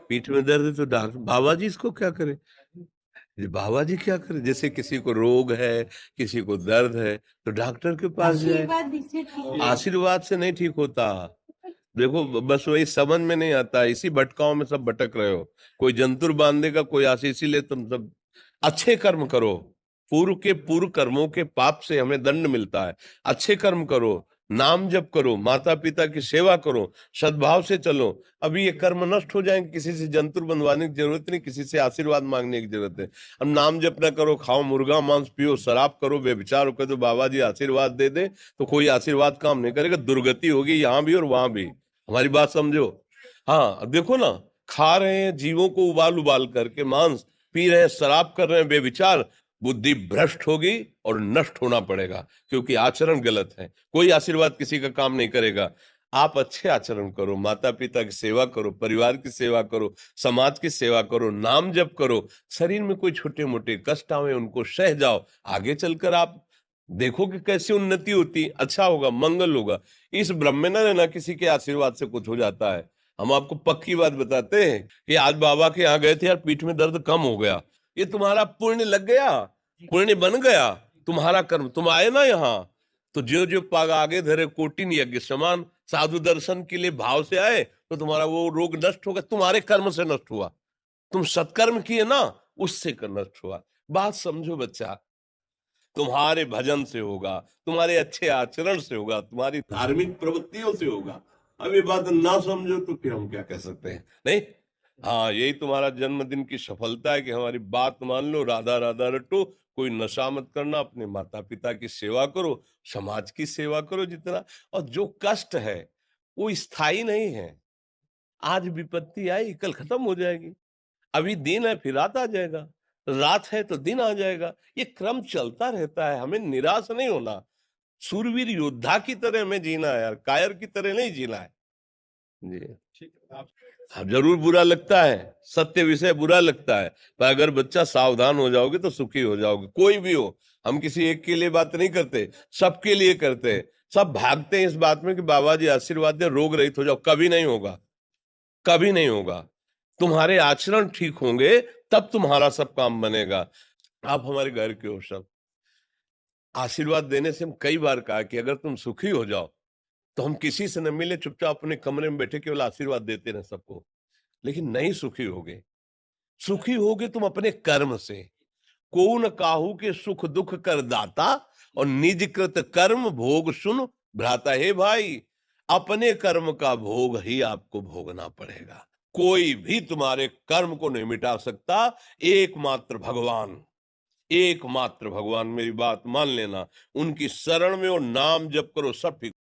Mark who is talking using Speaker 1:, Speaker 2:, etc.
Speaker 1: पीठ में दर्द है तो डॉक्टर बाबा जी इसको क्या करे, ये बाबा जी क्या करे। जैसे किसी को रोग है, किसी को दर्द है, तो डॉक्टर के पास जाए।
Speaker 2: आशीर्वाद दीजिए ठीक है।
Speaker 1: आशीर्वाद से नहीं ठीक होता। देखो बस वही समझ में नहीं आता, इसी भटकाओं में सब भटक रहे हो। कोई जंतुर बांध देगा, कोई आशीष, इसीलिए तुम सब अच्छे कर्म करो। पूर्व के पूर्व कर्मों के पाप से हमें दंड मिलता है। अच्छे कर्म करो, नाम जप करो, माता पिता की सेवा करो, सद्भाव से चलो। अभी ये कर्म नष्ट हो जाएंगे, किसी से जंतुर बंधवाने की जरूरत नहीं, किसी से आशीर्वाद मांगने की जरूरत है। अब नाम जप ना करो, खाओ मुर्गा मांस, पियो शराब, करो व्यभिचार करो, तो बाबा जी आशीर्वाद दे दे तो कोई आशीर्वाद काम नहीं करेगा, दुर्गति होगी यहाँ भी और वहां भी। हमारी बात समझो। हाँ अब देखो ना, खा रहे हैं जीवों को उबाल उबाल करके मांस, पी रहे हैं शराब, कर रहे हैं बेविचार, बुद्धि भ्रष्ट होगी और नष्ट होना पड़ेगा, क्योंकि आचरण गलत है। कोई आशीर्वाद किसी का काम नहीं करेगा। आप अच्छे आचरण करो, माता पिता की सेवा करो, परिवार की सेवा करो, समाज की सेवा करो, नाम जप करो। शरीर में कोई छोटे मोटे कष्ट आवे उनको सह जाओ, आगे चलकर आप देखो कि कैसी उन्नति होती, अच्छा होगा, मंगल होगा। इस ब्रह्म में न रहना, किसी के आशीर्वाद से कुछ हो जाता है। हम आपको पक्की बात बताते हैं कि आज बाबा के यहाँ गए थे यार, पीठ में दर्द कम हो गया। ये तुम्हारा पुण्य लग गया, पुण्य बन गया, तुम्हारा कर्म। तुम आए ना यहाँ, तो जो जो पाग आगे धरे कोटिन यज्ञ समान, साधु दर्शन के लिए भाव से आए तो तुम्हारा वो रोग नष्ट होगा, तुम्हारे कर्म से नष्ट हुआ। तुम सत्कर्म किए ना, उससे नष्ट हुआ। बात समझो बच्चा, तुम्हारे भजन से होगा, तुम्हारे अच्छे आचरण से होगा, तुम्हारी धार्मिक प्रवृत्तियों से होगा। अब ये बात ना समझो तो फिर हम क्या कह सकते हैं, नहीं। हाँ यही तुम्हारा जन्मदिन की सफलता है कि हमारी बात मान लो, राधा राधा रटो, कोई नशा मत करना, अपने माता पिता की सेवा करो, समाज की सेवा करो जितना। और जो कष्ट है वो स्थायी नहीं है। आज विपत्ति आई, कल खत्म हो जाएगी। अभी दिन है, फिर रात आ जाएगा, रात है तो दिन आ जाएगा। ये क्रम चलता रहता है, हमें निराश नहीं होना। सूरवीर योद्धा की तरह हमें जीना है यार, कायर की तरह नहीं जीना है जी।
Speaker 3: ठीक है आप
Speaker 1: हाँ जरूर बुरा लगता है, सत्य विषय बुरा लगता है, पर अगर बच्चा सावधान हो जाओगे तो सुखी हो जाओगे। कोई भी हो, हम किसी एक के लिए बात नहीं करते, सबके लिए करते हैं। सब भागते हैं इस बात में कि बाबा जी आशीर्वाद दे, रोग रहित हो जाओ। कभी नहीं होगा, कभी नहीं होगा। तुम्हारे आचरण ठीक होंगे तब तुम्हारा सब काम बनेगा। आप हमारे घर के हो सब, आशीर्वाद देने से हम कई बार कहा कि अगर तुम सुखी हो जाओ तो हम किसी से न मिले, चुपचाप अपने कमरे में बैठे केवल आशीर्वाद देते रहे सबको। लेकिन नहीं सुखी होगे, सुखी होगे तुम अपने कर्म से। को न काहू के सुख दुख कर दाता, और निज कृत कर्म भोग सुन भ्राता। हे भाई, अपने कर्म का भोग ही आपको भोगना पड़ेगा। कोई भी तुम्हारे कर्म को नहीं मिटा सकता, एकमात्र भगवान। एकमात्र भगवान, मेरी बात मान लेना। उनकी शरण में और नाम जप करो, सब ठीक।